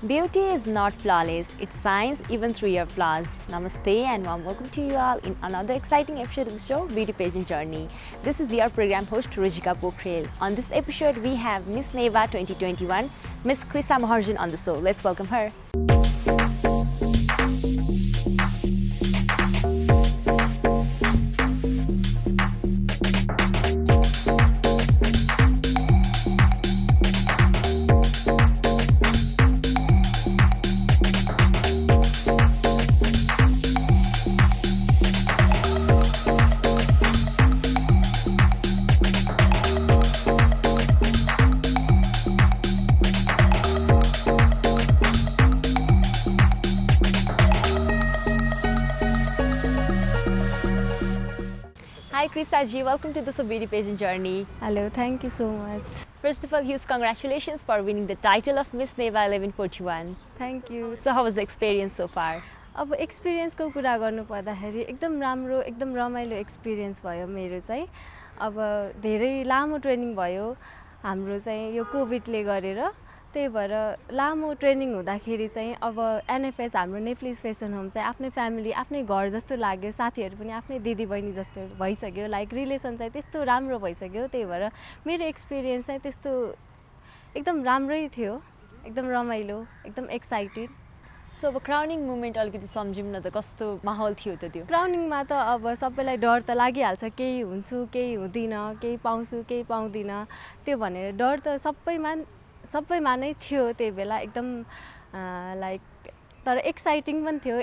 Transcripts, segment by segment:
Beauty is not flawless, it shines even through your flaws. Namaste and warm welcome to you all in another exciting episode of the show, Beauty Pageant Journey. This is your program host, Rujika Pokhrel. On this episode, we have Miss Neva 2021, Miss Krisa Maharjan on the show. Let's welcome her. Hi Krisa ji, welcome to the Beauty Pageant Journey. Hello, thank you so much. First of all, huge congratulations for winning the title of Miss Neva 1141. Thank you. So how was the experience so far? अब एक्सपिरियन्सको कुरा गर्नुपर्दाखेरि एकदम राम्रो एकदम रमाइलो experience भयो मेरो चाहिँ। अब धेरै लामो ट्रेनिङ भयो हाम्रो चाहिँ यो कोभिडले गरेर, त्यही भएर लामो ट्रेनिङ हुँदाखेरि चाहिँ अब एनएफएस हाम्रो नेप्लिज फेसन होम चाहिँ आफ्नै फ्यामिली आफ्नै घर जस्तो लाग्यो, साथीहरू पनि आफ्नै दिदी बहिनी जस्तो भइसक्यो, लाइक रिलेसन चाहिँ त्यस्तो राम्रो भइसक्यो। त्यही भएर मेरो एक्सपिरियन्स चाहिँ त्यस्तो एकदम राम्रै थियो, एकदम रमाइलो, एकदम एक्साइटेड। सो अब क्राउनिङ मोमेन्ट अलिकति सम्झौँ न त, कस्तो माहौल थियो त त्यो? क्राउनिङमा त अब सबैलाई डर त लागिहाल्छ, केही हुन्छु केही हुँदिनँ, केही पाउँछु केही पाउँदिनँ, त्यो भनेर डर त सबैमा नै थियो त्यही बेला एकदम लाइक। तर एक्साइटिङ पनि थियो,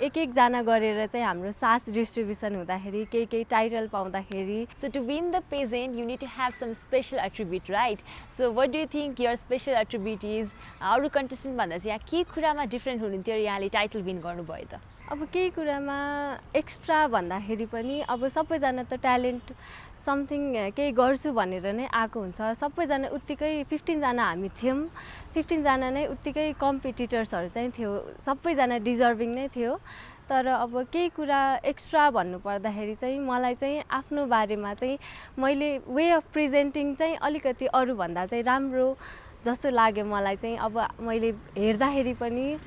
एकजना गरेर चाहिँ हाम्रो सास डिस्ट्रिब्युसन हुँदाखेरि केही टाइटल पाउँदाखेरि। So to win the pageant, you need to have some special attribute, right? So what do you think your special attribute is? अरू कन्टेस्टेन्ट भन्दा चाहिँ यहाँ के कुरामा डिफ्रेन्ट हुनुहुन्थ्यो यहाँले टाइटल विन गर्नुभयो त? अब केही कुरामा एक्स्ट्रा भन्दाखेरि पनि अब सबैजना त ट्यालेन्ट समथिङ केही गर्छु भनेर नै आएको हुन्छ। सबैजना उत्तिकै 15 जना हामी थियौँ, 15 जना नै उत्तिकै कम्पिटिटर्सहरू चाहिँ थियो, सबैजना डिजर्भिङ नै थियो। तर अब केही कुरा एक्स्ट्रा भन्नुपर्दाखेरि चाहिँ मलाई चाहिँ आफ्नो बारेमा चाहिँ मैले वे अफ प्रेजेन्टिङ चाहिँ अलिकति अरूभन्दा चाहिँ राम्रो जस्तो लाग्यो मलाई चाहिँ। अब मैले हेर्दाखेरि पनि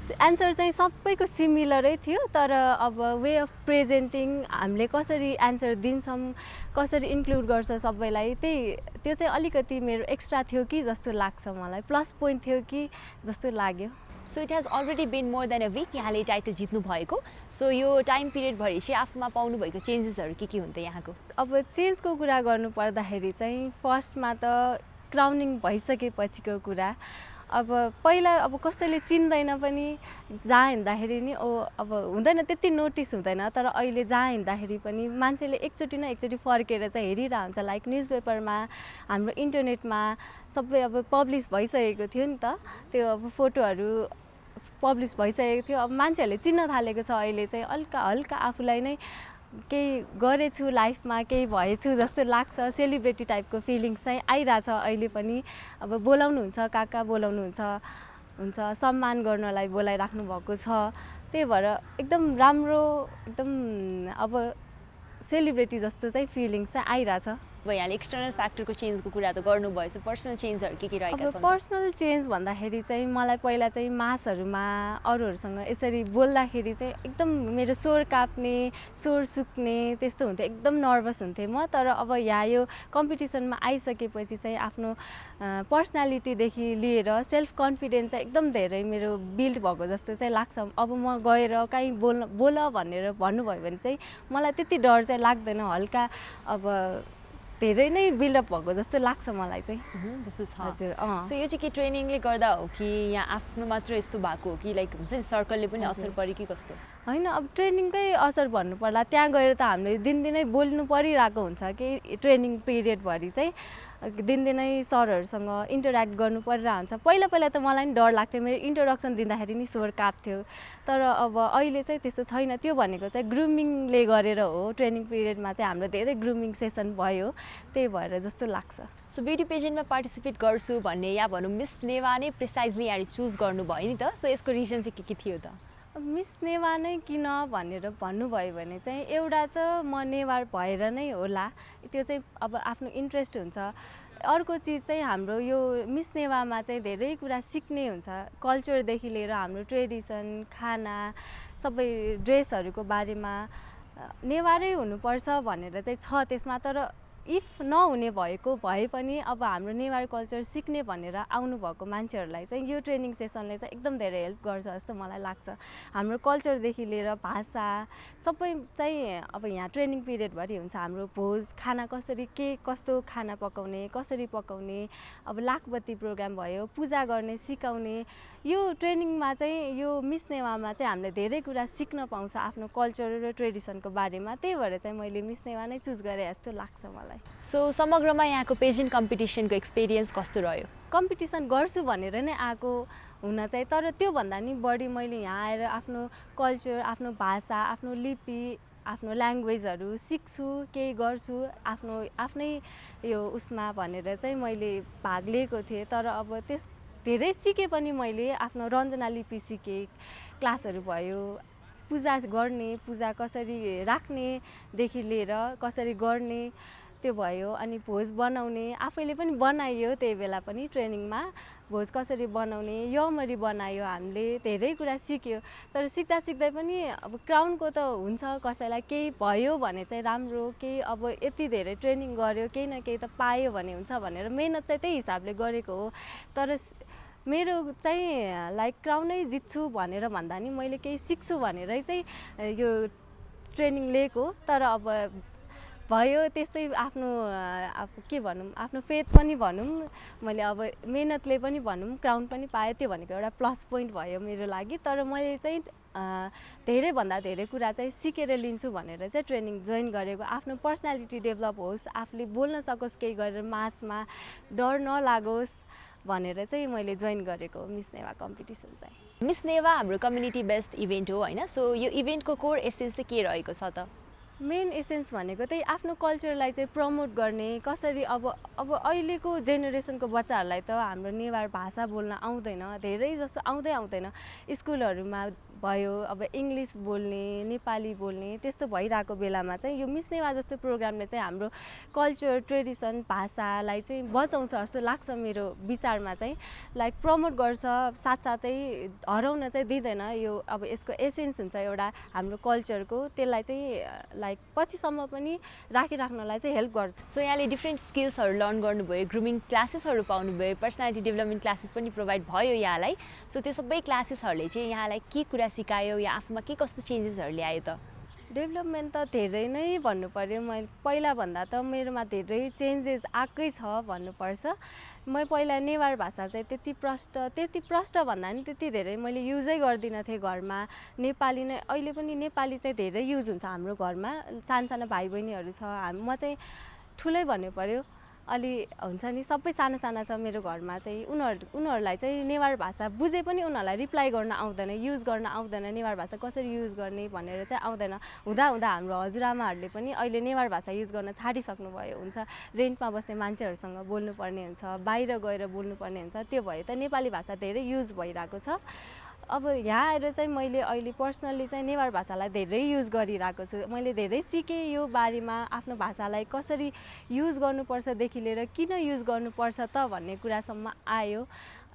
एन्सर चाहिँ सबैको सिमिलरै थियो, तर अब वे अफ प्रेजेन्टिङ हामीले कसरी एन्सर दिन्छौँ, कसरी इन्क्लुड गर्छ सबैलाई, त्यो चाहिँ अलिकति मेरो एक्स्ट्रा थियो कि जस्तो लाग्छ मलाई, प्लस पोइन्ट थियो कि जस्तो लाग्यो। So it has already been more than a week यहाँले टाइटल जित्नु भएको। सो यो टाइम पिरियडभरि चाहिँ आफूमा पाउनुभएको चेन्जेसहरू के हुन्थ्यो यहाँको? अब चेन्जको कुरा गर्नुपर्दाखेरि चाहिँ फर्स्टमा त क्राउनिङ भइसकेपछिको कुरा, अब पहिला अब कसैले चिन्दैन पनि, जहाँ हिँड्दाखेरि नि अब हुँदैन, त्यति नोटिस हुँदैन। तर अहिले जहाँ हिँड्दाखेरि पनि मान्छेले एकचोटि न एकचोटि फर्केर चाहिँ हेरिरहेको हुन्छ। लाइक न्युज पेपरमा, हाम्रो इन्टरनेटमा सबै अब पब्लिस भइसकेको थियो नि त, त्यो अब फोटोहरू पब्लिस भइसकेको थियो। अब मान्छेहरूले चिन्न थालेको छ अहिले चाहिँ, हल्का हल्का आफूलाई नै केही गरेछु लाइफमा, केही भएछु जस्तो लाग्छ, सेलिब्रेटी टाइपको फिलिङ्स चाहिँ आइरहेछ अहिले पनि। अब बोलाउनुहुन्छ, कहाँ बोलाउनुहुन्छ, सम्मान गर्नलाई बोलाइराख्नु भएको छ। त्यही भएर एकदम राम्रो, एकदम अब सेलिब्रेटी जस्तो चाहिँ फिलिङ्स चाहिँ आइरहेछ। अब यहाँले एक्सटर्नल फ्याक्टरको चेन्जको कुरा त गर्नुभएछ, पर्सनल चेन्जहरू के रहेका छन्? अब पर्सनल चेन्ज भन्दाखेरि चाहिँ मलाई पहिला चाहिँ मासहरूमा अरूहरूसँग यसरी बोल्दाखेरि चाहिँ एकदम मेरो स्वर काप्ने, स्वर सुक्ने त्यस्तो हुन्थ्यो, एकदम नर्भस हुन्थेँ म। तर अब यहाँ यो कम्पिटिसनमा आइसकेपछि चाहिँ आफ्नो पर्सनालिटीदेखि लिएर सेल्फ कन्फिडेन्स चाहिँ एकदम धेरै मेरो बिल्ड भएको जस्तो चाहिँ लाग्छ। अब म गएर कहीँ बोल भनेर भन्नुभयो भने चाहिँ मलाई त्यति डर चाहिँ लाग्दैन, हल्का अब धेरै नै बिल्डअप भएको जस्तो लाग्छ मलाई चाहिँ। हजुर। सो यो चाहिँ के ट्रेनिङले गर्दा हो कि यहाँ आफ्नो मात्र यस्तो भएको हो कि लाइक हुन्छ नि सर्कलले पनि असर पर्यो कि कस्तो? होइन, अब ट्रेनिङकै असर भन्नुपर्ला, त्यहाँ गएर त हामीले दिनदिनै बोल्नु परिरहेको हुन्छ कि ट्रेनिङ पिरियडभरि चाहिँ दिनदिनै सरहरूसँग इन्टरेक्ट गर्नु परिरहेको हुन्छ। पहिला त मलाई नि डर लाग्थ्यो, मेरो इन्ट्रोडक्सन दिँदाखेरि नि स्वर काप्थ्यो। तर अब अहिले चाहिँ त्यस्तो छैन। त्यो भनेको चाहिँ ग्रुमिङले गरेर हो, ट्रेनिङ पिरियडमा चाहिँ हाम्रो धेरै ग्रुमिङ सेसन भयो, त्यही भएर जस्तो लाग्छ। सो ब्युटी पेजेन्टमा पार्टिसिपेट गर्छु भन्ने या भनौँ मिस नेवा नै प्रिसाइजली यहाँले चुज गर्नुभयो नि त, सो यसको रिजन चाहिँ के थियो त? मिस नेवा नै किन भनेर भन्नुभयो भने चाहिँ एउटा त म नेवार भएर नै होला, त्यो चाहिँ अब आफ्नो इन्ट्रेस्ट हुन्छ। अर्को चिज चाहिँ हाम्रो यो मिस नेवामा चाहिँ धेरै कुरा सिक्ने हुन्छ, कल्चरदेखि लिएर हाम्रो ट्रेडिसन, खाना, सबै ड्रेसहरूको बारेमा नेवारै हुनुपर्छ भनेर चाहिँ छ त्यसमा। तर इफ नहुने भए पनि अब हाम्रो नेवार कल्चर सिक्ने भनेर आउनुभएको मान्छेहरूलाई चाहिँ यो ट्रेनिङ सेसनले चाहिँ एकदम धेरै हेल्प गर्छ जस्तो मलाई लाग्छ। हाम्रो कल्चरदेखि लिएर भाषा सबै चाहिँ अब यहाँ ट्रेनिङ पिरियडभरि हुन्छ। हाम्रो भोज, खाना कसरी, के कस्तो खाना पकाउने, कसरी पकाउने, अब लाखबत्ती प्रोग्राम भयो, पूजा गर्ने, सिकाउने, यो ट्रेनिङमा चाहिँ यो मिस नेवामा चाहिँ हामीले धेरै कुरा सिक्न पाउँछ आफ्नो कल्चर र ट्रेडिसनको बारेमा। त्यही भएर चाहिँ मैले मिस नेवा नै चुज गरेँ जस्तो लाग्छ मलाई। सो समग्रमा यहाँको पेजेन्ट कम्पिटिसनको एक्सपिरियन्स कस्तो रह्यो? कम्पिटिसन गर्छु भनेर नै आएको हुन चाहिँ, तर त्योभन्दा नि बढी मैले यहाँ आएर आफ्नो कल्चर, आफ्नो भाषा, आफ्नो लिपि, आफ्नो ल्याङ्ग्वेजहरू सिक्छु, केही गर्छु आफ्नै यो उसमा भनेर चाहिँ मैले भाग लिएको थिएँ। तर अब त्यस धेरै सिकेँ पनि मैले, आफ्नो रञ्जना लिपि सिकेँ, क्लासहरू भयो, पूजा गर्ने, पूजा कसरी राख्नेदेखि लिएर कसरी गर्ने त्यो भयो। अनि भोज बनाउने आफैले पनि बनाइयो, त्यही बेला पनि ट्रेनिङमा भोज कसरी बनाउने यमरी बनायो, हामीले धेरै कुरा सिक्यो। तर सिक्दा सिक्दै पनि अब क्राउनको त हुन्छ, कसैलाई केही भयो भने चाहिँ राम्रो, केही अब यति धेरै ट्रेनिङ गर्यो केही न केही त पायो भने हुन्छ भनेर मेहनत चाहिँ त्यही हिसाबले गरेको हो। तर मेरो चाहिँ लाइक क्राउनै जित्छु भनेर भन्दा नि मैले केही सिक्छु भनेरै चाहिँ यो ट्रेनिङ लिएको। तर अब भयो त्यस्तै आफ्नो के भनौँ, आफ्नो फेथ पनि भनौँ, मैले अब मेहनतले पनि भनौँ क्राउन पनि पाएँ, त्यो भनेको एउटा प्लस पोइन्ट भयो मेरो लागि। तर मैले चाहिँ धेरैभन्दा धेरै कुरा चाहिँ सिकेर लिन्छु भनेर चाहिँ ट्रेनिङ जोइन गरेको। आफ्नो पर्सनालिटी डेभलप होस्, आफूले बोल्न सकोस्, केही गरेर मासमा डर नलागोस् भनेर चाहिँ मैले जोइन गरेको मिस नेवा कम्पिटिसन चाहिँ। मिस नेवा हाम्रो कम्युनिटी बेस्ड इभेन्ट हो होइन? सो यो इभेन्टको कोर एसेन्स चाहिँ के रहेको छ त? मेन एसेन्स भनेको त्यही आफ्नो कल्चरलाई चाहिँ प्रमोट गर्ने, कसरी अब अहिलेको जेनेरेसनको बच्चाहरूलाई त हाम्रो नेवार भाषा बोल्न आउँदैन, धेरै जसो आउँदैन। स्कुलहरूमा भयो अब इङ्ग्लिस बोल्ने, नेपाली बोल्ने त्यस्तो भइरहेको बेलामा चाहिँ यो मिस नेवा जस्तो प्रोग्रामले चाहिँ हाम्रो कल्चर, ट्रेडिसन, भाषालाई चाहिँ बचाउँछ जस्तो लाग्छ मेरो विचारमा चाहिँ। लाइक प्रमोट गर्छ, साथसाथै हराउन चाहिँ दिँदैन। यो अब यसको एसेन्स हुन्छ एउटा हाम्रो कल्चरको, त्यसलाई चाहिँ लाइक पछिसम्म पनि राखिराख्नलाई चाहिँ हेल्प गर्छ। सो यहाँले डिफ्रेन्ट स्किल्सहरू लर्न गर्नुभयो, ग्रुमिङ क्लासेसहरू पाउनुभयो, पर्सनालिटी डेभलपमेन्ट क्लासेस पनि प्रोभाइड भयो यहाँलाई। सो त्यो सबै क्लासेसहरूले चाहिँ यहाँलाई के कुरा सिकायो या आफूमा के कस्तो चेन्जेसहरू ल्यायो त? डेभलपमेन्ट त धेरै नै भन्नु पर्यो। मैले पहिलाभन्दा त मेरोमा धेरै चेन्जेस आएकै छ भन्नुपर्छ। म पहिला नेवार भाषा चाहिँ त्यति प्रष्ट भन्दा नि त्यति धेरै मैले युजै गर्दिनँ थिएँ घरमा। नेपाली नै अहिले पनि नेपाली चाहिँ धेरै युज हुन्छ हाम्रो घरमा, साना भाइ बहिनीहरू छ। म चाहिँ ठुलै भन्नु पर्यो, अलि हुन्छ नि, सबै साना छ मेरो घरमा चाहिँ। उनीहरूलाई चाहिँ नेवार भाषा बुझे पनि उनीहरूलाई रिप्लाई गर्न आउँदैन, युज गर्न आउँदैन, नेवार भाषा कसरी युज गर्ने भनेर चाहिँ आउँदैन। हुँदा हाम्रो हजुरआमाहरूले पनि अहिले नेवार भाषा युज गर्न छाडिसक्नु भयो। हुन्छ रेन्टमा बस्ने मान्छेहरूसँग बोल्नुपर्ने हुन्छ, बाहिर गएर बोल्नुपर्ने हुन्छ, त्यो भयो त नेपाली भाषा धेरै युज भइरहेको छ। अब यहाँ आएर चाहिँ मैले अहिले पर्सनल्ली चाहिँ नेवार भाषालाई धेरै युज गरिरहेको छु। मैले धेरै सिकेँ यो बारेमा, आफ्नो भाषालाई कसरी युज गर्नुपर्छदेखि लिएर किन युज गर्नुपर्छ त भन्ने कुरासम्म आयो।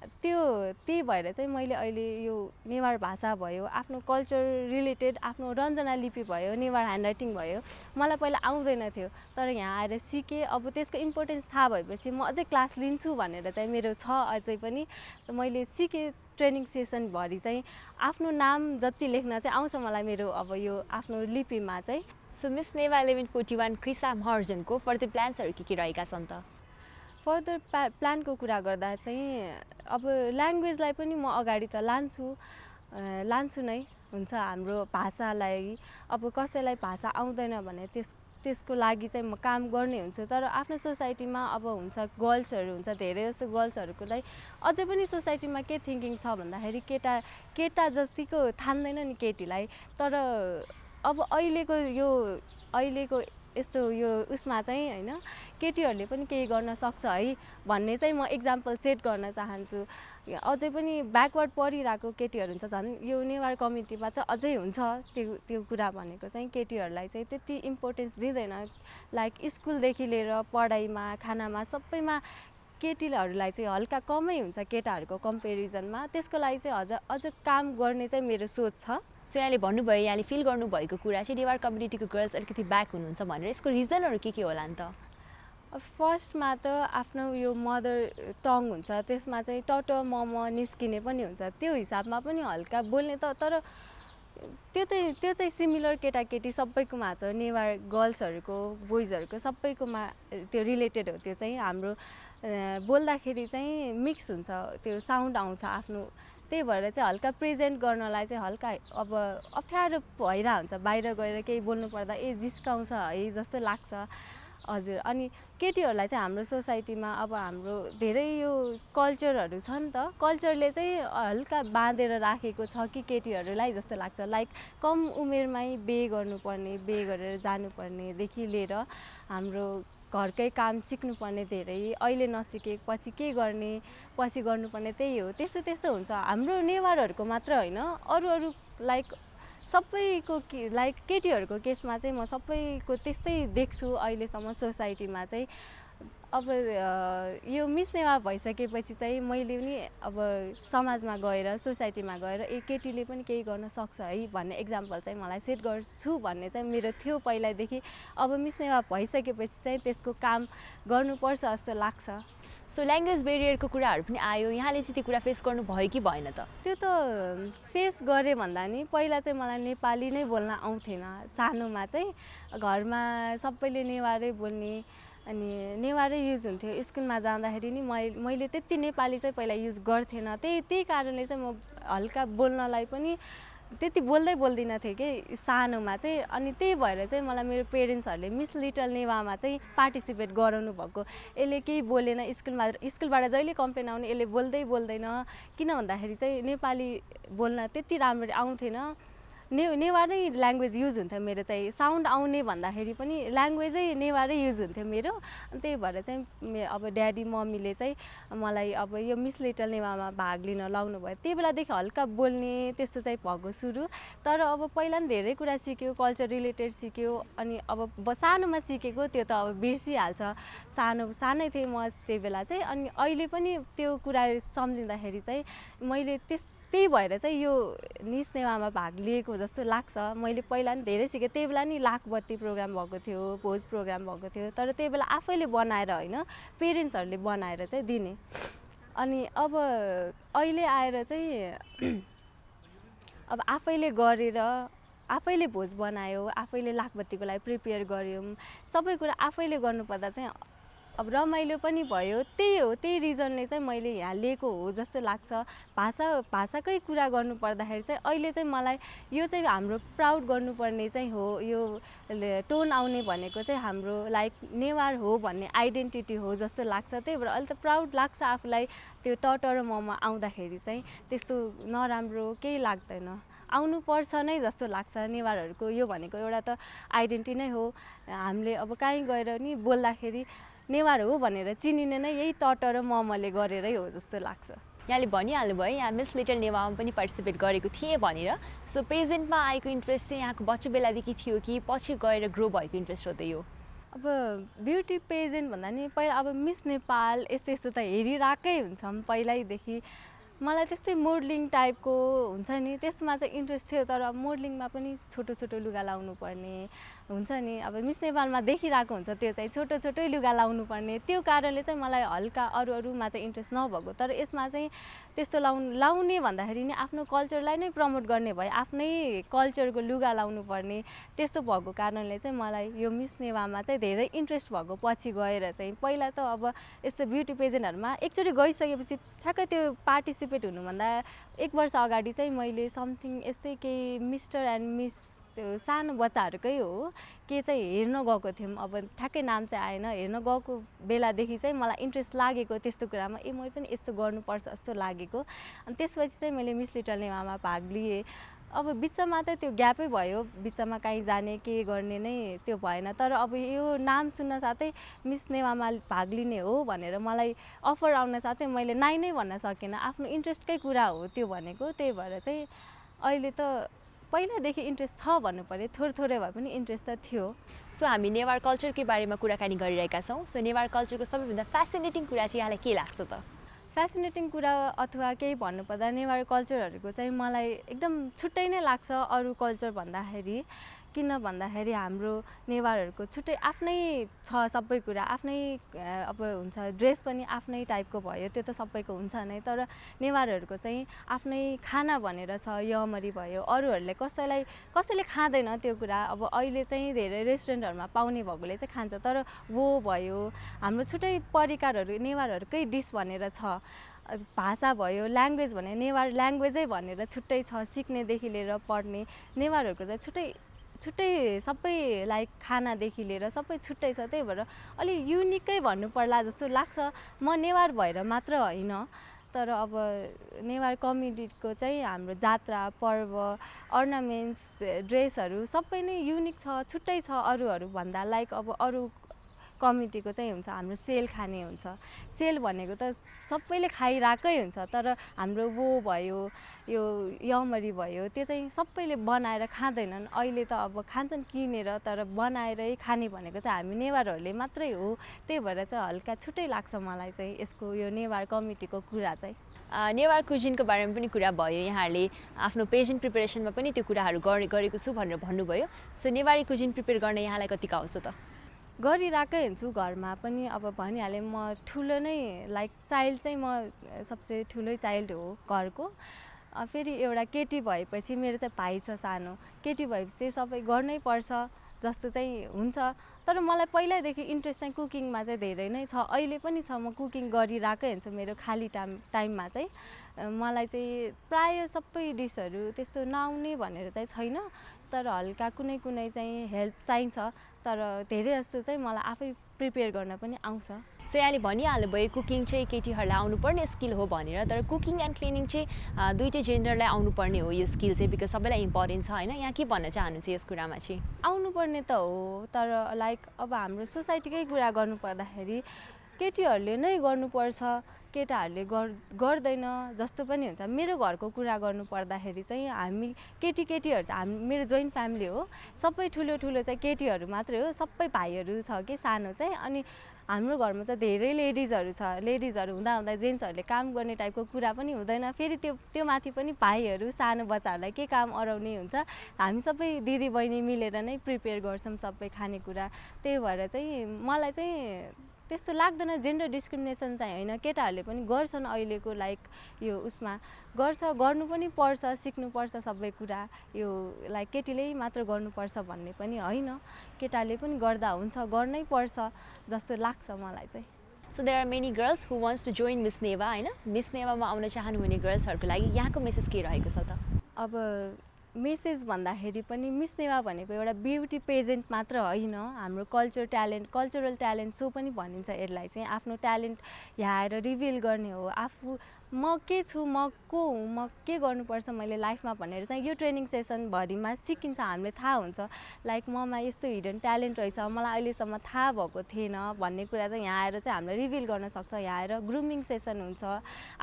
त्यही भएर चाहिँ मैले अहिले यो नेवार भाषा भयो, आफ्नो कल्चर रिलेटेड आफ्नो रञ्जना लिपि भयो, नेवार ह्यान्डराइटिङ भयो, मलाई पहिला आउँदैन थियो। तर यहाँ आएर सिकेँ। अब त्यसको इम्पोर्टेन्स थाहा भएपछि म अझै क्लास लिन्छु भनेर चाहिँ मेरो छ अझै पनि। मैले सिकेँ ट्रेनिङ सेसनभरि चाहिँ आफ्नो नाम जति लेख्न चाहिँ आउँछ मलाई मेरो अब यो आफ्नो लिपिमा चाहिँ। सो मिस नेवा 1141 क्रिसा महर्जनको फर्दर प्लान्सहरू के रहेका छन् त? फर्दर प्लानको कुरा गर्दा चाहिँ अब ल्याङ्ग्वेजलाई पनि म अगाडि त लान्छु नै हुन्छ। हाम्रो भाषालाई अब कसैलाई भाषा आउँदैन भने त्यसको लागि चाहिँ म काम गर्ने हुन्छु। तर आफ्नो सोसाइटीमा अब हुन्छ गर्ल्सहरू हुन्छ, धेरै जस्तो गर्ल्सहरूको लागि अझै पनि सोसाइटीमा के थिङ्किङ छ भन्दाखेरि केटा जतिको ठान्दैन नि केटीलाई। तर अब अहिलेको यस्तो यो उसमा चाहिँ होइन केटीहरूले पनि केही गर्न सक्छ है भन्ने चाहिँ म एक्जाम्पल सेट गर्न चाहन्छु। अझै पनि ब्याकवर्ड पढिरहेको केटीहरू हुन्छ, झन् यो नेवार कम्युनिटीमा चाहिँ अझै हुन्छ त्यो कुरा भनेको चाहिँ केटीहरूलाई चाहिँ त्यति इम्पोर्टेन्स दिँदैन। लाइक स्कुलदेखि लिएर पढाइमा, खानामा, सबैमा केटीहरूलाई चाहिँ हल्का कमै हुन्छ केटाहरूको कम्पेरिजनमा। त्यसको लागि चाहिँ अझ काम गर्ने चाहिँ मेरो सोच छ। सो यहाँले भन्नुभयो, यहाँले फिल गर्नुभएको कुरा चाहिँ नेवार कम्युनिटीको गर्ल्स अलिकति ब्याक हुनुहुन्छ भनेर। यसको रिजनहरू के होला नि त? फर्स्टमा त आफ्नो यो मदर टङ हुन्छ, त्यसमा चाहिँ टट मम निस्किने पनि हुन्छ, त्यो हिसाबमा पनि हल्का बोल्ने त। तर त्यो चाहिँ सिमिलर केटाकेटी सबैकोमा छ, नेवार गर्ल्सहरूको, बोइजहरूको सबैकोमा त्यो रिलेटेड हो। त्यो चाहिँ हाम्रो बोल्दाखेरि चाहिँ मिक्स हुन्छ, त्यो साउन्ड आउँछ आफ्नो। त्यही भएर चाहिँ हल्का प्रेजेन्ट गर्नलाई चाहिँ हल्का अब अप्ठ्यारो भइरहेको हुन्छ। बाहिर गएर केही बोल्नु पर्दा जिस्काउँछ है जस्तो लाग्छ। हजुर, अनि केटीहरूलाई चाहिँ हाम्रो सोसाइटीमा अब हाम्रो धेरै यो कल्चरहरू छ नि त, कल्चरले चाहिँ हल्का बाँधेर राखेको छ कि केटीहरूलाई जस्तो लाग्छ। लाइक कम उमेरमै बिहे गर्नुपर्ने, बिहे गरेर जानुपर्नेदेखि लिएर हाम्रो घरकै काम सिक्नुपर्ने, धेरै अहिले नसिकेपछि के गर्ने, पछि गर्नुपर्ने, त्यही हो। त्यस्तो हुन्छ। हाम्रो नेवारहरूको मात्र होइन, अरू लाइक सबैको लाइक केटीहरूको केसमा चाहिँ म सबैको त्यस्तै देख्छु अहिलेसम्म सोसाइटीमा चाहिँ। अब यो मिस नेवार भइसकेपछि चाहिँ मैले पनि अब समाजमा गएर, सोसाइटीमा गएर केटीले पनि केही गर्न सक्छ है भन्ने एक्जाम्पल चाहिँ मलाई सेट गर्छु भन्ने चाहिँ मेरो थियो पहिल्यैदेखि। अब मिस नेवार भइसकेपछि चाहिँ त्यसको काम गर्नुपर्छ जस्तो लाग्छ। सो ल्याङ्ग्वेज बेरियरको कुराहरू पनि आयो, यहाँले चाहिँ त्यो कुरा फेस गर्नुभयो कि भएन त? त्यो त फेस गरेँ भन्दा नि पहिला चाहिँ मलाई नेपाली नै बोल्न आउँथेन। सानोमा चाहिँ घरमा सबैले नेवारै बोल्ने, अनि नेवारै युज हुन्थ्यो। स्कुलमा जाँदाखेरि नि मैले त्यति नेपाली चाहिँ पहिला युज गर्थेन। त्यही कारणले चाहिँ म हल्का बोल्नलाई पनि त्यति बोल्दिनँ थिएँ कि सानोमा चाहिँ। अनि त्यही भएर चाहिँ मलाई मेरो पेरेन्ट्सहरूले मिस लिटल नेवामा चाहिँ पार्टिसिपेट गराउनु भएको। यसले केही बोलेन, स्कुलबाट जहिले कम्प्लेन आउने, यसले बोल्दैन, किन भन्दाखेरि चाहिँ नेपाली बोल्न त्यति राम्ररी आउँथेन। नेवारै ल्याङ्ग्वेज युज हुन्थ्यो मेरो चाहिँ। साउन्ड आउने भन्दाखेरि पनि ल्याङ्ग्वेजै नेवारै युज हुन्थ्यो मेरो। अनि त्यही भएर चाहिँ अब ड्याडी मम्मीले चाहिँ मलाई अब यो मिस लिटल नेवामा भाग लिन लाउनु भयो। त्यही बेलादेखि हल्का बोल्ने त्यस्तो चाहिँ भएको सुरु। तर अब पहिला पनि धेरै कुरा सिक्यो, कल्चर रिलेटेड सिक्यो। अनि अब सानोमा सिकेको त्यो त अब बिर्सिहाल्छ। सानै थिएँ म त्यही बेला चाहिँ। अनि अहिले पनि त्यो कुरा सम्झिँदाखेरि चाहिँ मैले त्यही भएर चाहिँ यो मिस नेवामा भाग लिएको जस्तो लाग्छ। मैले पहिला नि धेरै सिकेँ। त्यही बेला नि लाखबत्ती प्रोग्राम भएको थियो, भोज प्रोग्राम भएको थियो। तर त्यही बेला आफैले बनाएर होइन, पेरेन्ट्सहरूले बनाएर चाहिँ दिने। अनि अब अहिले आएर चाहिँ अब आफैले गरेर, आफैले भोज बनायो, आफैले लाखबत्तीको लागि प्रिपेयर गऱ्यौँ, सबै कुरा आफैले गर्नुपर्दा चाहिँ अब रमाइलो पनि भयो। त्यही हो, त्यही रिजनले चाहिँ मैले यहाँ लिएको हो जस्तो लाग्छ। भाषाकै कुरा गर्नु पर्दाखेरि चाहिँ अहिले चाहिँ मलाई यो चाहिँ हाम्रो प्राउड गर्नुपर्ने चाहिँ हो। यो टोन आउने भनेको चाहिँ हाम्रो लाइक नेवार हो भन्ने आइडेन्टिटी हो जस्तो लाग्छ। त्यही भएर अहिले त प्राउड लाग्छ आफूलाई। त्यो टट र ममा आउँदाखेरि चाहिँ त्यस्तो नराम्रो केही लाग्दैन, आउनुपर्छ नै जस्तो लाग्छ। नेवारहरूको यो भनेको एउटा त आइडेन्टिटी नै हो। हामीले अब कहीँ गएर नि बोल्दाखेरि नेवार हो भनेर चिनिने नै यही टट र ममले गरेरै हो जस्तो लाग्छ। यहाँले भनिहाल्नु भयो यहाँ मिस लिटल नेवामा पनि पार्टिसिपेट गरेको थिएँ भनेर। सो पेजेन्टमा आएको इन्ट्रेस्ट चाहिँ यहाँको बच्चा बेलादेखि थियो कि पछि गएर ग्रो भएको इन्ट्रेस्ट हो त यो? अब ब्युटी पेजेन्ट भन्दा नि पहिला अब मिस नेपाल यस्तो त हेरिरहेकै हुन्छौँ पहिल्यैदेखि। मलाई त्यस्तै मोडलिङ टाइपको हुन्छ नि, त्यसमा चाहिँ इन्ट्रेस्ट थियो। तर मोडलिङमा पनि छोटो लुगा लाउनु पर्ने हुन्छ नि। अब मिस नेपालमा देखिरहेको हुन्छ, त्यो चाहिँ छोटै लुगा लाउनु पर्ने। त्यो कारणले चाहिँ मलाई हल्का अरूमा चाहिँ इन्ट्रेस्ट नभएको। तर यसमा चाहिँ त्यस्तो लाउने भन्दाखेरि नि आफ्नो कल्चरलाई नै प्रमोट गर्ने भयो, आफ्नै कल्चरको लुगा लाउनु पर्ने। त्यस्तो भएको कारणले चाहिँ मलाई यो मिस नेवामा चाहिँ धेरै इन्ट्रेस्ट भएको पछि गएर चाहिँ। पहिला त अब यस्तो ब्युटी पेजेन्टहरूमा एकचोटि गइसकेपछि ठ्याक्कै त्यो पार्टिसिपेट हुनुभन्दा 1 वर्ष अगाडि चाहिँ मैले समथिङ यस्तै केही मिस्टर एन्ड मिस त्यो सानो बच्चाहरूकै हो के चाहिँ हेर्न गएको थियौँ। अब ठ्याक्कै नाम चाहिँ आएन। हेर्न गएको बेलादेखि चाहिँ मलाई इन्ट्रेस्ट लागेको त्यस्तो कुरामा, मैले पनि यस्तो गर्नुपर्छ जस्तो लागेको। अनि त्यसपछि चाहिँ मैले मिस लिटल नेवामा भाग लिएँ। अब बिचमा त त्यो ग्यापै भयो, बिचमा कहीँ जाने के गर्ने नै त्यो भएन। तर अब यो नाम सुन्न साथै मिस नेवामा भाग लिने हो भनेर मलाई अफर आउन साथै मैले नाइ नै भन्न सकिनँ। आफ्नो इन्ट्रेस्टकै कुरा हो त्यो भनेको, त्यही भएर चाहिँ अहिले त पहिलादेखि इन्ट्रेस्ट छ भन्नु पर्यो, थोरै भए पनि इन्ट्रेस्ट त थियो। सो हामी नेवार कल्चरकै बारेमा कुराकानी गरिरहेका छौँ। सो नेवार कल्चरको सबैभन्दा फेसिनेटिङ कुरा चाहिँ यहाँलाई के लाग्छ त? फेसिनेटिङ कुरा अथवा केही भन्नुपर्दा नेवार कल्चरहरूको चाहिँ मलाई एकदम छुट्टै नै लाग्छ अरू कल्चर भन्दाखेरि। किन भन्दाखेरि हाम्रो नेवारहरूको छुट्टै आफ्नै छ सबै कुरा, आफ्नै अब हुन्छ, ड्रेस पनि आफ्नै टाइपको भयो, त्यो त सबैको हुन्छ नै। तर नेवारहरूको चाहिँ आफ्नै खाना भनेर छ, यमरी भयो, अरूहरूले कसैले खाँदैन त्यो कुरा। अब अहिले चाहिँ धेरै रेस्टुरेन्टहरूमा पाउने भएकोले चाहिँ खान्छ, तर वो भयो हाम्रो छुट्टै परिकारहरू नेवारहरूकै डिस भनेर छ। भाषा भयो, ल्याङ्ग्वेज भने नेवार ल्याङ्ग्वेजै भनेर छुट्टै छ, सिक्नेदेखि लिएर पढ्ने। नेवारहरूको चाहिँ छुट्टै सबै लाइक खानादेखि लिएर सबै छुट्टै छ। त्यही भएर अलि युनिकै भन्नु पर्ला जस्तो लाग्छ। म नेवार भएर मात्र होइन, तर अब नेवार कम्युनिटीको चाहिँ हाम्रो जात्रा, पर्व, अर्नामेन्ट्स, ड्रेसहरू सबै नै युनिक छ, छुट्टै छ अरूहरू भन्दा। लाइक अब अरू कम्युनिटीको चाहिँ हुन्छ हाम्रो सेल खाने हुन्छ। सेल भनेको त सबैले खाइरहेकै हुन्छ, तर हाम्रो वो भयो, यो यमरी भयो, त्यो चाहिँ सबैले बनाएर खाँदैनन्। अहिले त अब खान्छन् किनेर, तर बनाएरै खाने भनेको चाहिँ हामी नेवारहरूले मात्रै हो। त्यही भएर चाहिँ हल्का छुट्टै लाग्छ मलाई चाहिँ यसको यो नेवार कम्युनिटीको कुरा चाहिँ। नेवार कुजिनको बारेमा पनि कुरा भयो, यहाँहरूले आफ्नो पेजेन्ट प्रिपेरेसनमा पनि त्यो कुराहरू गरेको छु भनेर भन्नुभयो। सो नेवारी कुजिन प्रिपेयर गर्न यहाँलाई कतिको आउँछ त? गरिरहेकै हुन्छु घरमा पनि। अब भनिहालेँ म ठुलो नै लाइक चाइल्ड चाहिँ म सबसे ठुलै चाइल्ड हो घरको। फेरि एउटा केटी भएपछि मेरो चाहिँ भाइ छ सानो, केटी भएपछि सबै गर्नै पर्छ जस्तो चाहिँ हुन्छ। तर मलाई पहिल्यैदेखि इन्ट्रेस्ट चाहिँ कुकिङमा चाहिँ धेरै नै छ, अहिले पनि छ। म कुकिङ गरिरहेकै हुन्छु मेरो खाली टाइममा चाहिँ। मलाई चाहिँ प्रायः सबै डिसहरू त्यस्तो नआउने भनेर चाहिँ छैन, तर हल्का कुनै चाहिँ हेल्प चाहिन्छ। तर धेरै जस्तो चाहिँ मलाई आफै प्रिपेयर गर्न पनि आउँछ। सो यहाँले भनिहाल्नुभयो कुकिङ चाहिँ केटीहरूलाई आउनुपर्ने स्किल हो भनेर, तर कुकिङ एन्ड क्लिनिङ चाहिँ दुइटै जेन्डरलाई आउनुपर्ने हो यो स्किल चाहिँ, बिकज सबैलाई इम्पोर्टेन्ट छ होइन। यहाँ के भन्न चाहनुहुन्छ यस कुरामा चाहिँ? आउनुपर्ने त हो, तर लाइक अब हाम्रो सोसाइटीकै कुरा गर्नुपर्दाखेरि केटीहरूले नै गर्नुपर्छ, केटाहरूले गर्दैन जस्तो पनि हुन्छ। मेरो घरको कुरा गर्नुपर्दाखेरि चाहिँ हामी केटीहरू चाहिँ मेरो जोइन्ट फ्यामिली हो, सबै ठुलो चाहिँ केटीहरू मात्रै हो, सबै भाइहरू छ कि सानो चाहिँ। अनि हाम्रो घरमा चाहिँ धेरै लेडिजहरू छ। लेडिजहरू हुँदा जेन्ट्सहरूले काम गर्ने टाइपको कुरा पनि हुँदैन। फेरि त्यो माथि पनि भाइहरू सानो बच्चाहरूलाई के काम अराउने हुन्छ। हामी सबै दिदी बहिनी मिलेर नै प्रिपेयर गर्छौँ सबै खानेकुरा। त्यही भएर चाहिँ मलाई चाहिँ त्यस्तो लाग्दैन जेन्डर डिस्क्रिमिनेसन चाहिँ होइन। केटाहरूले पनि गर्छन् अहिलेको लाइक यो उसमा गर्नु पनि पर्छ, सिक्नुपर्छ सबै कुरा। यो लाइक केटीले मात्र गर्नुपर्छ भन्ने पनि होइन, केटाले पनि गर्दा हुन्छ, गर्नै पर्छ जस्तो लाग्छ मलाई चाहिँ। So there are many girls who wants to join Miss Newa होइन। मिस नेवामा आउन चाहनुहुने गर्ल्सहरूको लागि यहाँको मेसेज के रहेको छ त? अब मेसेज भन्दाखेरि पनि मिस नेवा भनेको एउटा ब्युटी पेजेन्ट मात्र होइन, हाम्रो कल्चरल ट्यालेन्ट सो पनि भनिन्छ यसलाई चाहिँ। आफ्नो ट्यालेन्ट यहाँ आएर रिभिल गर्ने हो, आफू म के छु, म को हुँ, म के गर्नुपर्छ मैले लाइफमा भनेर चाहिँ यो ट्रेनिङ सेसनभरिमा सिकिन्छ, हामीले थाहा हुन्छ। लाइक ममा यस्तो हिडन ट्यालेन्ट रहेछ, मलाई अहिलेसम्म थाहा भएको थिएन भन्ने कुरा चाहिँ यहाँ आएर चाहिँ हामीले रिभिल गर्न सक्छ। यहाँ आएर ग्रुमिङ सेसन हुन्छ,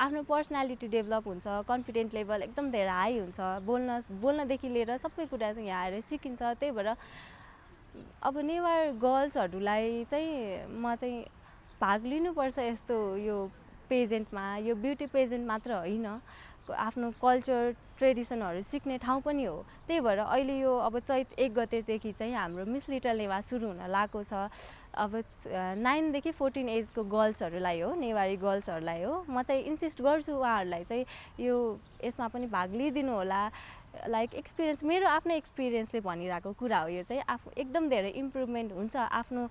आफ्नो पर्सनालिटी डेभलप हुन्छ, कन्फिडेन्ट लेभल एकदम धेरै हाई हुन्छ, बोल्नदेखि लिएर सबै कुरा चाहिँ यहाँ आएर सिकिन्छ। त्यही भएर अब नेवार गर्ल्सहरूलाई चाहिँ म चाहिँ भाग लिनुपर्छ यस्तो यो पेजेन्टमा। यो ब्युटी पेजेन्ट मात्र होइन, आफ्नो कल्चर ट्रेडिसनहरू सिक्ने ठाउँ पनि हो। त्यही भएर अहिले यो अब चैत 1 गतेदेखि चाहिँ हाम्रो मिस लिटल नेवा सुरु हुन लागेको छ। अब 9 देखि 14 एजको गर्ल्सहरूलाई हो, नेवारी गर्ल्सहरूलाई हो। म चाहिँ इन्सिस्ट गर्छु उहाँहरूलाई चाहिँ यसमा पनि भाग लिइदिनु होला। लाइक एक्सपिरियन्स, मेरो आफ्नै एक्सपिरियन्सले भनिरहेको कुरा हो यो चाहिँ। आफू एकदम धेरै इम्प्रुभमेन्ट हुन्छ आफ्नो,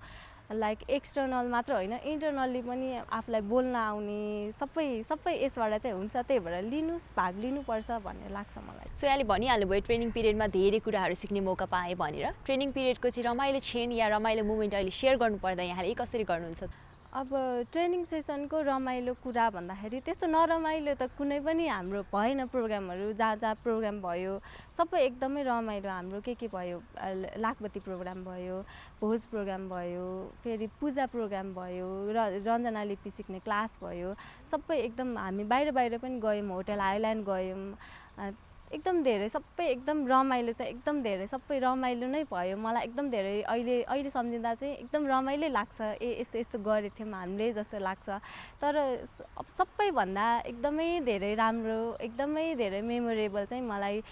लाइक एक्सटर्नल मात्र होइन इन्टरनल्ली पनि आफूलाई बोल्न आउने सबै यसबाट चाहिँ हुन्छ। त्यही भएर भाग लिनुपर्छ भन्ने लाग्छ मलाई। सो यहाँले भनिहाल्नुभयो ट्रेनिङ पिरियडमा धेरै कुराहरू सिक्ने मौका पाएँ भनेर। ट्रेनिङ पिरियडको चाहिँ रमाइलो क्षण या रमाइलो मोमेन्ट अहिले सेयर गर्नुपर्दा यहाँले कसरी गर्नुहुन्छ? अब ट्रेनिङ सेसनको रमाइलो कुरा भन्दाखेरि त्यस्तो नरमाइलो त कुनै पनि हाम्रो भएन प्रोग्रामहरू। जहाँ जहाँ प्रोग्राम भयो सबै एकदमै रमाइलो। हाम्रो के भयो, लाखबत्ती प्रोग्राम भयो, भोज प्रोग्राम भयो, फेरि पूजा प्रोग्राम भयो, रञ्जना लिपि सिक्ने क्लास भयो, सबै एकदम हामी बाहिर बाहिर पनि गयौँ, होटल आइल्यान्ड गयौँ, एकदम धेरै सबै एकदम रमाइलो चाहिँ एकदम धेरै सबै रमाइलो नै भयो। मलाई एकदम धेरै अहिले सम्झिँदा चाहिँ एकदम रमाइलो लाग्छ। यस्तो यस्तो गरेको थियौँ हामीले जस्तो लाग्छ। तर सबैभन्दा एकदमै धेरै राम्रो, एकदमै धेरै मेमोरेबल चाहिँ मलाई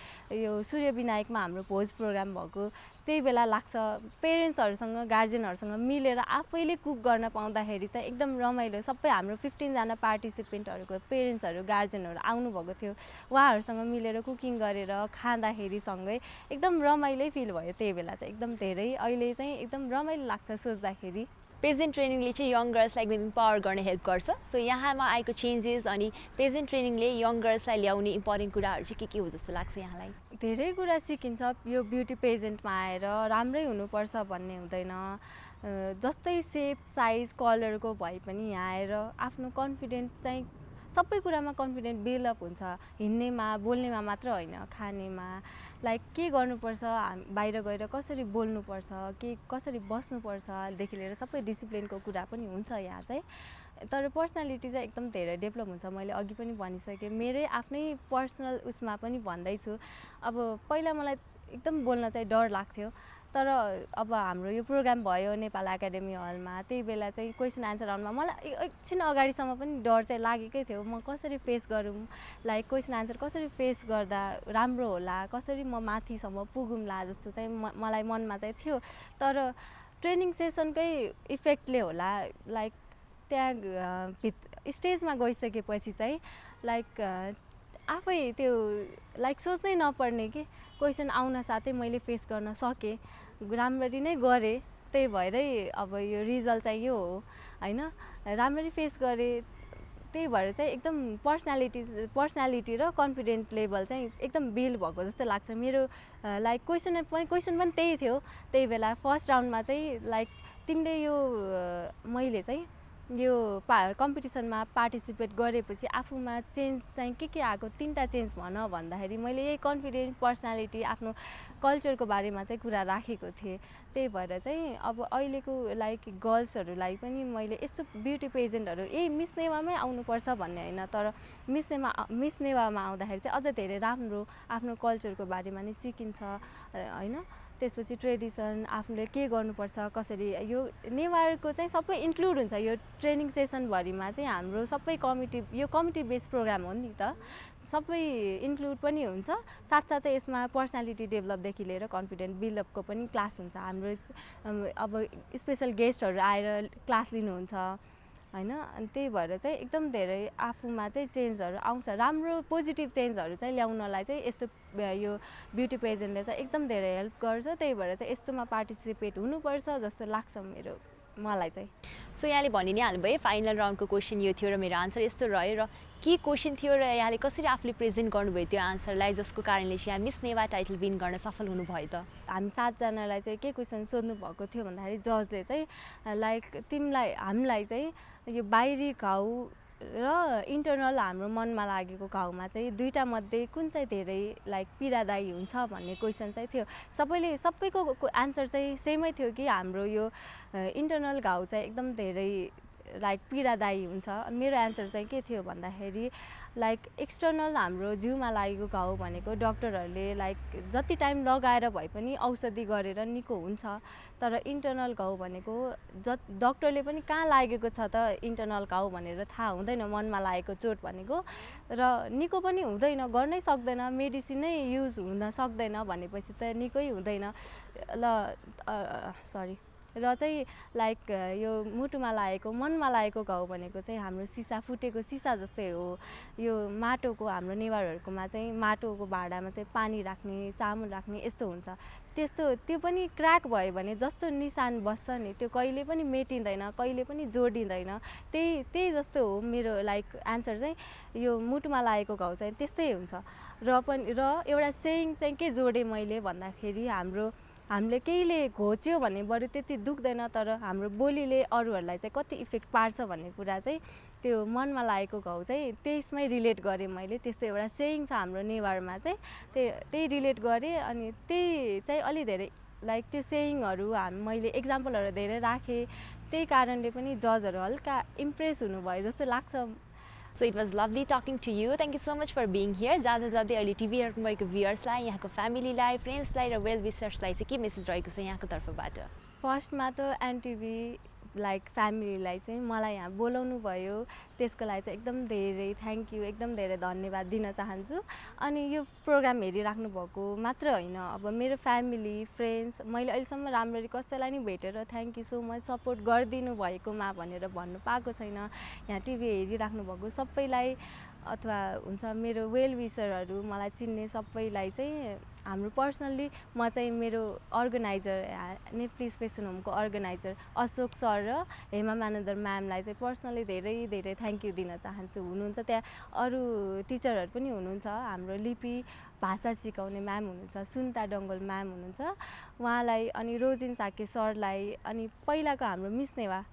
यो सूर्य विनायकमा हाम्रो भोज प्रोग्राम भएको त्यही बेला लाग्छ। पेरेन्ट्सहरूसँग गार्जेनहरूसँग मिलेर आफैले कुक गर्न पाउँदाखेरि चाहिँ एकदम रमाइलो। सबै हाम्रो 15 जना पार्टिसिपेन्टहरूको पेरेन्ट्सहरू गार्जेनहरू आउनुभएको थियो। उहाँहरूसँग मिलेर कुकिङ गरेर खाँदाखेरि सँगै एकदम रमाइलो फिल भयो त्यही बेला चाहिँ एकदम धेरै। अहिले चाहिँ एकदम रमाइलो लाग्छ सोच्दाखेरि। पेजेन्ट ट्रेनिङले चाहिँ यङ गर्ल्सलाई एकदम इम्पावर गर्न हेल्प गर्छ। सो यहाँमा आएको चेन्जेस अनि पेजेन्ट ट्रेनिङले यङ गर्ल्सलाई ल्याउने इम्पोर्टेन्ट कुराहरू चाहिँ के हो जस्तो लाग्छ यहाँलाई? धेरै कुरा सिकिन्छ। यो ब्युटी पेजेन्टमा आएर राम्रै हुनुपर्छ भन्ने हुँदैन। जस्तै सेप साइज कलरको भए पनि यहाँ आएर आफ्नो कन्फिडेन्ट चाहिँ सबै कुरामा कन्फिडेन्ट बिल्डअप हुन्छ। हिँड्नेमा बोल्नेमा मात्र होइन, खानेमा लाइक के गर्नुपर्छ, बाहिर गएर कसरी बोल्नुपर्छ, के कसरी बस्नुपर्छदेखि लिएर सबै डिसिप्लिनको कुरा पनि हुन्छ यहाँ चाहिँ। तर पर्सनालिटी चाहिँ एकदम धेरै डेभलप हुन्छ। मैले अघि पनि भनिसकेँ, मेरै आफ्नै पर्सनल उसमा पनि भन्दैछु। अब पहिला मलाई एकदम बोल्न चाहिँ डर लाग्थ्यो। तर अब हाम्रो यो प्रोग्राम भयो नेपाल एकाडेमी हलमा, त्यही बेला चाहिँ क्वेसन एन्सर राउन्डमा मलाई एकछिन अगाडिसम्म पनि डर चाहिँ लागेकै थियो। म कसरी फेस गरौँ, लाइक क्वेसन एन्सर कसरी फेस गर्दा राम्रो होला, कसरी म माथिसम्म पुगौँला जस्तो चाहिँ मलाई मनमा चाहिँ थियो। तर ट्रेनिङ सेसनकै इफेक्टले होला, लाइक त्यहाँ स्टेजमा गइसकेपछि चाहिँ लाइक आफै त्यो लाइक सोच्नै नपर्ने कि क्वेसन आउन साथै मैले फेस गर्न सकेँ, राम्ररी नै गरेँ। त्यही भएरै अब यो रिजल्ट चाहिँ यो हो होइन, राम्ररी फेस गरेँ। त्यही भएर चाहिँ एकदम पर्सनालिटी र कन्फिडेन्ट लेभल चाहिँ एकदम बिल्ड भएको जस्तो लाग्छ मेरो। लाइक क्वेसन पनि त्यही थियो त्यही बेला। फर्स्ट राउन्डमा चाहिँ लाइक तिमीले यो मैले चाहिँ यो कम्पिटिसनमा पार्टिसिपेट गरेपछि आफूमा चेन्ज चाहिँ के आएको, 3टा चेन्ज भन भन्दाखेरि मैले यही कन्फिडेन्ट, पर्सनालिटी, आफ्नो कल्चरको बारेमा चाहिँ कुरा राखेको थिएँ। त्यही भएर चाहिँ अब अहिलेको लाइक गर्ल्सहरूलाई पनि मैले यस्तो ब्युटी पेजेन्टहरू मिस नेवामै आउनुपर्छ भन्ने होइन, तर मिस नेवामा आउँदाखेरि चाहिँ अझ धेरै राम्रो आफ्नो कल्चरको बारेमा नै सिकिन्छ होइन। त्यसपछि ट्रेडिसन, आफूले के गर्नुपर्छ, कसरी यो नेवारको चाहिँ सबै इन्क्लुड हुन्छ यो ट्रेनिङ सेसनभरिमा चाहिँ। हाम्रो सबै यो कमिटी बेस्ड प्रोग्राम हो नि त, सबै इन्क्लुड पनि हुन्छ। साथसाथै यसमा पर्सनालिटी डेभलपदेखि लिएर कन्फिडेन्ट बिल्डअपको पनि क्लास हुन्छ। हाम्रो अब स्पेसल गेस्टहरू आएर क्लास लिनुहुन्छ होइन। अनि त्यही भएर चाहिँ एकदम धेरै आफूमा चाहिँ चेन्जहरू आउँछ, राम्रो पोजिटिभ चेन्जहरू चाहिँ ल्याउनलाई चाहिँ यस्तो यो ब्युटी पेजेन्टले चाहिँ एकदम धेरै हेल्प गर्छ। त्यही भएर चाहिँ यस्तोमा पार्टिसिपेट हुनुपर्छ जस्तो लाग्छ मलाई चाहिँ। सो यहाँले भनि नै हाल्नुभयो फाइनल राउन्डको क्वेसन यो थियो र मेरो आन्सर यस्तो रह्यो र के क्वेसन थियो र यहाँले कसरी आफूले प्रेजेन्ट गर्नुभयो त्यो आन्सरलाई, जसको कारणले चाहिँ यहाँ मिस नेवा टाइटल विन गर्न सफल हुनुभयो त? हामी 7 जनालाई चाहिँ के क्वेसन सोध्नु भएको थियो भन्दाखेरि जजले चाहिँ लाइक हामीलाई चाहिँ यो बाहिरी घाउ र इन्टरनल हाम्रो मनमा लागेको घाउमा चाहिँ 2टा मध्ये कुन चाहिँ धेरै लाइक पीडादायी हुन्छ भन्ने क्वेसन चाहिँ थियो। सबैको आन्सर चाहिँ सेमै थियो कि हाम्रो यो इन्टरनल घाउ चाहिँ एकदम धेरै लाइक पीडादायी हुन्छ। मेरो एन्सर चाहिँ के थियो भन्दाखेरि लाइक एक्सटर्नल हाम्रो जिउमा लागेको घाउ भनेको डक्टरहरूले लाइक जति टाइम लगाएर भए पनि औषधि गरेर निको हुन्छ। तर इन्टरनल घाउ भनेको डक्टरले पनि कहाँ लागेको छ त इन्टरनल घाउ भनेर थाहा हुँदैन, मनमा लागेको चोट भनेको, र निको पनि हुँदैन, गर्नै सक्दैन, मेडिसिनै युज हुन सक्दैन भनेपछि त निकै हुँदैन र चाहिँ लाइक यो मुटुमा लागेको, मनमा लागेको घाउ भनेको चाहिँ हाम्रो फुटेको सिसा जस्तै हो। यो माटोको, हाम्रो नेवारहरूकोमा चाहिँ माटोको भाँडामा चाहिँ पानी राख्ने, चामल राख्ने यस्तो हुन्छ। त्यो पनि क्र्याक भयो भने जस्तो निशान बस्छ नि, त्यो कहिले पनि मेटिँदैन, कहिले पनि जोडिँदैन। त्यही जस्तो हो मेरो लाइक एन्सर चाहिँ। यो मुटुमा लागेको घाउ चाहिँ त्यस्तै हुन्छ। र एउटा सेयिङ चाहिँ के जोडेँ मैले भन्दाखेरि हाम्रो हामीले केहीले घोच्यो भने बरु त्यति दुख्दैन, तर हाम्रो बोलीले अरूहरूलाई चाहिँ कति इफेक्ट पार्छ भन्ने कुरा चाहिँ त्यो मनमा लागेको घाउ चाहिँ त्यसमै रिलेट गरेँ मैले। त्यस्तो एउटा सेयिङ छ हाम्रो नेवारमा चाहिँ, त्यही रिलेट गरेँ। अनि त्यही चाहिँ अलि धेरै लाइक त्यो सेयिङहरू मैले एक्जाम्पलहरू धेरै राखेँ, त्यही कारणले पनि जजहरू हल्का इम्प्रेस हुनुभयो जस्तो लाग्छ। So it was lovely talking to you. Thank you so much for being here. जाँदा जाँदै अहिले टिभी हेर्नु भएको भ्युअर्सलाई, यहाँको फ्यामिलीलाई, फ्रेन्ड्सलाई र वेल विसर्सलाई चाहिँ के मेसेज रहेको छ यहाँको तर्फबाट? फर्स्टमा त एनटिभी लाइक फ्यामिलीलाई चाहिँ मलाई यहाँ बोलाउनु भयो, त्यसको लागि चाहिँ एकदम धेरै थ्याङ्क यू, एकदम धेरै धन्यवाद दिन चाहन्छु। अनि यो प्रोग्राम हेरिराख्नु भएको मात्र होइन, अब मेरो फ्यामिली फ्रेन्ड्स मैले अहिलेसम्म राम्ररी कसैलाई नि भेटेर thank you so much support गरिदिनु भएकोमा भनेर भन्नु पाएको छैन। यहाँ टिभी हेरिराख्नु भएको सबैलाई अथवा हुन्छ मेरो वेल विसरहरू मलाई चिन्ने सबैलाई चाहिँ हाम्रो पर्सनल्ली म चाहिँ मेरो अर्गनाइजर नेप्लिज फेसन होमको अर्गनाइजर अशोक सर र हेमा मानन्दर म्यामलाई चाहिँ पर्सनल्ली धेरै धेरै थ्याङ्क यू दिन चाहन्छु। हुनुहुन्छ त्यहाँ अरू टिचरहरू पनि हुनुहुन्छ, हाम्रो लिपि भाषा सिकाउने म्याम हुनुहुन्छ, सुन्ता डङ्गोल म्याम हुनुहुन्छ, उहाँलाई, अनि रोजिन साके सरलाई, अनि पहिलाको हाम्रो मिस नेवा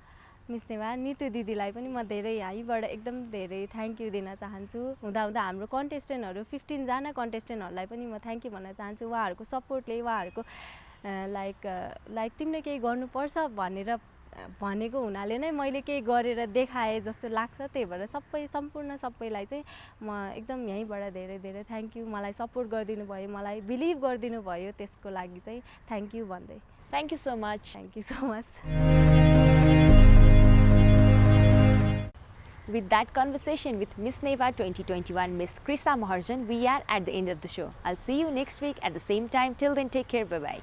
नितु दिदीलाई पनि म धेरै यहीँबाट एकदम धेरै थ्याङ्क यू दिन चाहन्छु। हुँदा हाम्रो कन्टेस्टेन्टहरू 15 जना कन्टेस्टेन्टहरूलाई पनि म थ्याङ्क यू भन्न चाहन्छु। उहाँहरूको सपोर्टले, उहाँहरूको लाइक तिमीले केही गर्नुपर्छ भनेको हुनाले नै मैले केही गरेर देखाएँ जस्तो लाग्छ। त्यही भएर सम्पूर्ण सबैलाई चाहिँ म एकदम यहीँबाट धेरै धेरै थ्याङ्क यू। मलाई सपोर्ट गरिदिनु भयो, मलाई बिलिभ गरिदिनु भयो, त्यसको लागि चाहिँ थ्याङ्क यू भन्दै। Thank you so much. Thank you so much. With that conversation with Miss Neva 2021 Miss Krista Maharjan, we are at the end of the show. I'll see you next week at the same time. Till then, take care. Bye-bye.